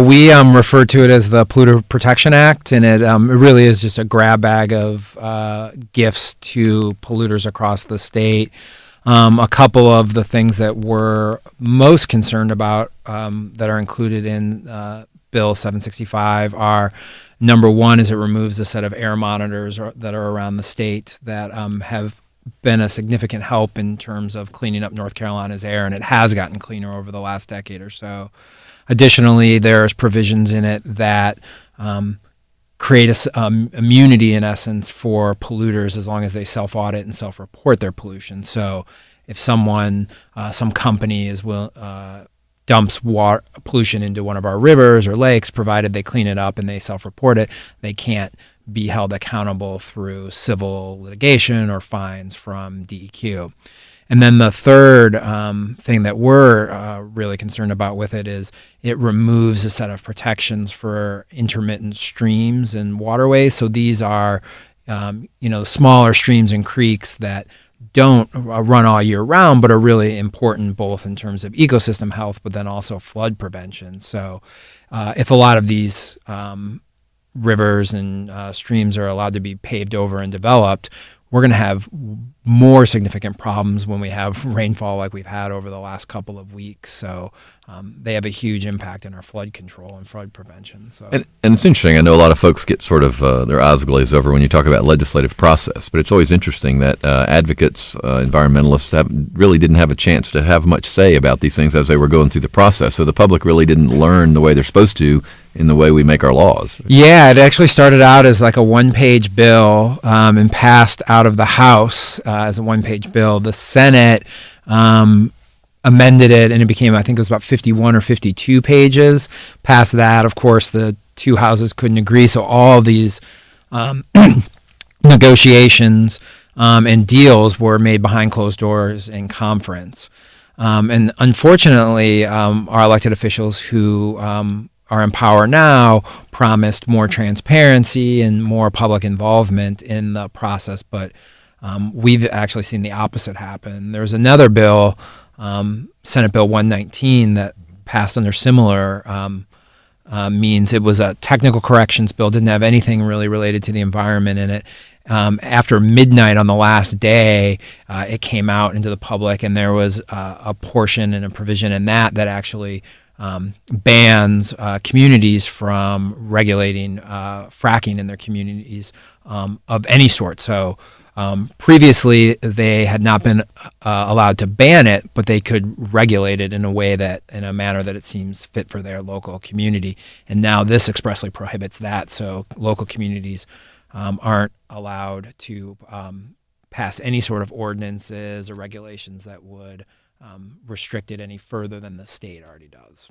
we refer to it as the Polluter Protection Act, and it really is just a grab bag of gifts to polluters across the state. A couple of the things that we're most concerned about that are included in Bill 765 are, number one, is it removes a set of air monitors that are around the state that have been a significant help in terms of cleaning up North Carolina's air, and it has gotten cleaner over the last decade or so. Additionally, there's provisions in it that create immunity, in essence, for polluters as long as they self-audit and self-report their pollution. So if some company dumps pollution into one of our rivers or lakes, provided they clean it up and they self-report it, they can't be held accountable through civil litigation or fines from DEQ. And then the third thing that we're really concerned about with it is it removes a set of protections for intermittent streams and waterways. So these are, smaller streams and creeks that don't run all year round, but are really important both in terms of ecosystem health, but then also flood prevention. So if a lot of these rivers and streams are allowed to be paved over and developed, we're going to have more significant problems when we have rainfall like we've had over the last couple of weeks. So they have a huge impact in our flood control and flood prevention. So. And it's interesting. I know a lot of folks get sort of their eyes glazed over when you talk about legislative process, but it's always interesting that advocates, environmentalists really didn't have a chance to have much say about these things as they were going through the process. So the public really didn't learn the way they're supposed to in the way we make our laws. Yeah, it actually started out as like a one-page bill and passed out of the House as a one-page bill. The Senate amended it, and it became, I think it was about 51 or 52 pages. Past that, of course, the two houses couldn't agree, so all these negotiations and deals were made behind closed doors in conference. And unfortunately, our elected officials who are in power now promised more transparency and more public involvement in the process, but we've actually seen the opposite happen. There's another bill, Senate Bill 119, that passed under similar means. It was a technical corrections bill, didn't have anything really related to the environment in it. After midnight on the last day, it came out into the public, and there was a portion and a provision in that actually bans communities from regulating fracking in their communities of any sort. So previously they had not been allowed to ban it, but they could regulate it in a manner that it seems fit for their local community. And now this expressly prohibits that. So local communities aren't allowed to pass any sort of ordinances or regulations that would restrict it any further than the state already does.